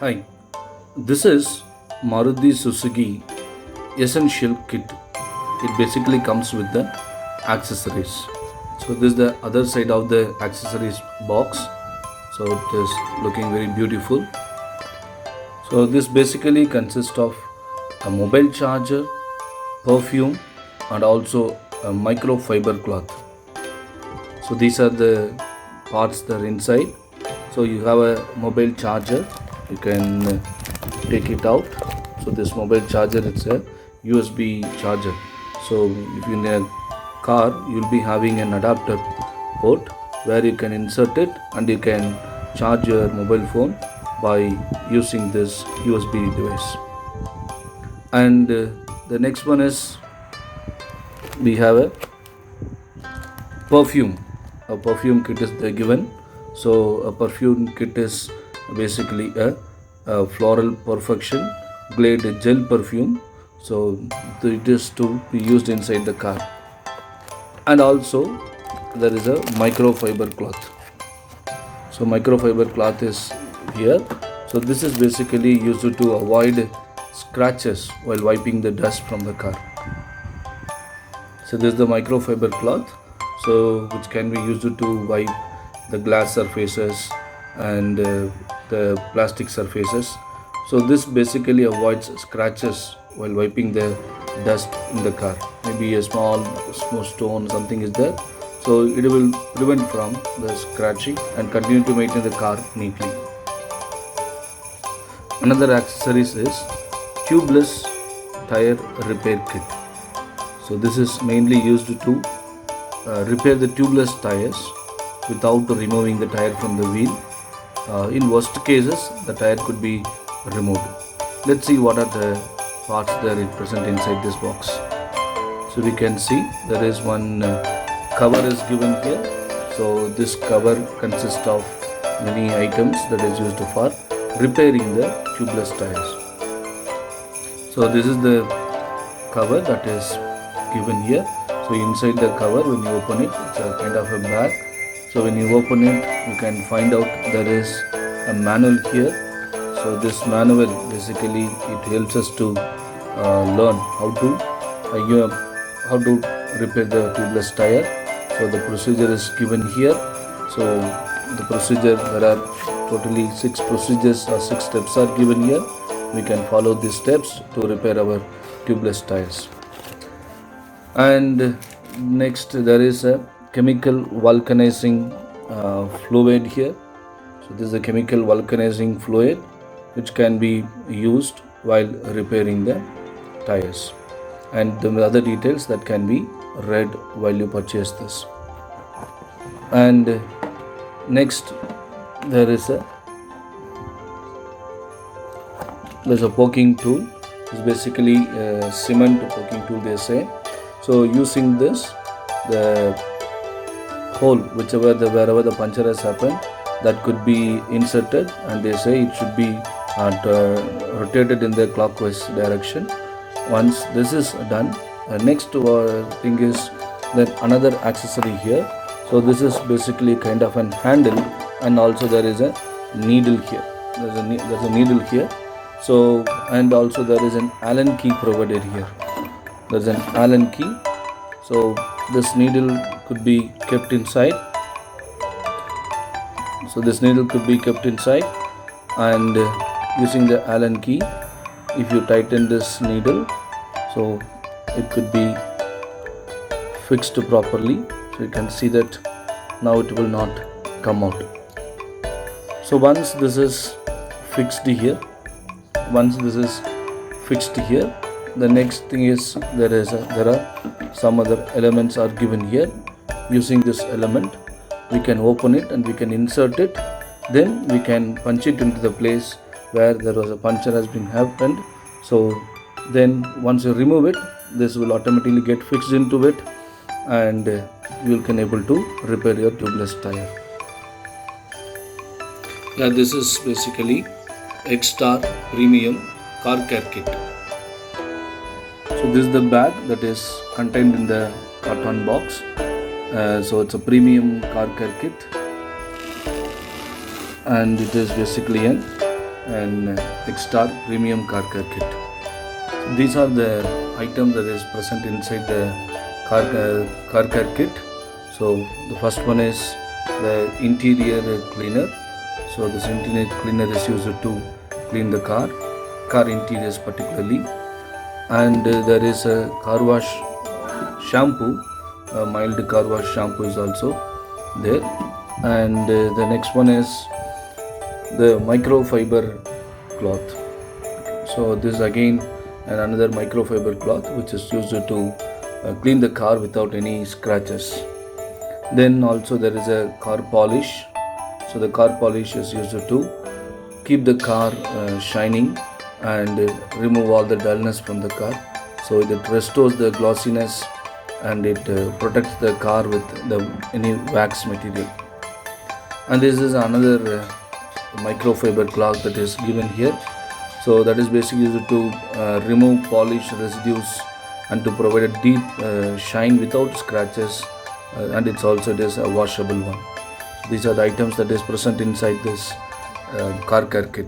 Hi, this is Maruti Suzuki Essential Kit. It basically comes with the accessories. So this is the other side of the accessories box. So it is looking very beautiful. So this basically consists of a mobile charger, perfume, and also a microfiber cloth. So these are the parts that are inside. So you have a mobile charger. You can take it out. So this mobile charger, it's a USB charger. So if you're in a car, you'll be having an adapter port where you can insert it and you can charge your mobile phone by using this USB device. And the next one is we have a perfume. A perfume kit is there given. So a perfume kit is basically a floral perfection glade gel perfume. So it is to be used inside the car. And also there is a microfiber cloth. So microfiber cloth is here. So this is basically used to avoid scratches while wiping the dust from the car. So this is the microfiber cloth, so which can be used to wipe the glass surfaces and the plastic surfaces. So this basically avoids scratches while wiping the dust in the car. Maybe a small stone, something is there. So it will prevent from the scratching and continue to maintain the car neatly. Another accessories is Tubeless Tyre repair kit. So this is mainly used to repair the tubeless tires without removing the tire from the wheel. In worst cases, the tire could be removed. Let's see what are the parts that are present inside this box. So we can see there is one cover is given here. So this cover consists of many items that is used for repairing the tubeless tires. So this is the cover that is given here. So inside the cover, when you open it, it's a kind of a bag. So when you open it, you can find out there is a manual here. So this manual basically it helps us to learn how to repair the tubeless tire. So the procedure is given here. So the procedure, there are totally 6 procedures or 6 steps are given here. We can follow these steps to repair our tubeless tires. And next there is a chemical vulcanizing fluid here. So this is a chemical vulcanizing fluid which can be used while repairing the tires, and the other details that can be read while you purchase this. And next there's a poking tool. It's basically a cement poking tool, they say. So using this, the hole wherever the puncture has happened, that could be inserted, and they say it should be rotated in the clockwise direction. Once this is done, next thing is that another accessory here. So this is basically kind of an handle, and also there is a needle here. There's a needle here. So, and also there is an Allen key provided here. There's an Allen key. So this needle could be kept inside. So this needle could be kept inside, and using the Allen key, if you tighten this needle, so it could be fixed properly. So you can see that now it will not come out. So once this is fixed here, the next thing is there are some other elements are given here. Using this element, we can open it and we can insert it. Then we can punch it into the place where there was a puncture has been happened. So then once you remove it, this will automatically get fixed into it, and you can able to repair your tubeless tire. Yeah, this is basically X-Star Premium Car Care Kit. So this is the bag that is contained in the carton box. So it's a premium car care kit, and it is basically an and X-Star Premium Car Care Kit. These are the items that is present inside the car care kit. So the first one is the interior cleaner. So this interior cleaner is used to clean the car interiors particularly. And there is a car wash shampoo, a mild car wash shampoo is also there. And the next one is the microfiber cloth. So this again another microfiber cloth which is used to clean the car without any scratches. Then also there is a car polish. So the car polish is used to keep the car shining and remove all the dullness from the car. So it restores the glossiness and it protects the car with any wax material. And this is another microfiber cloth that is given here. So that is basically used to remove polish residues and to provide a deep shine without scratches, and it is a washable one. These are the items that is present inside this car care kit.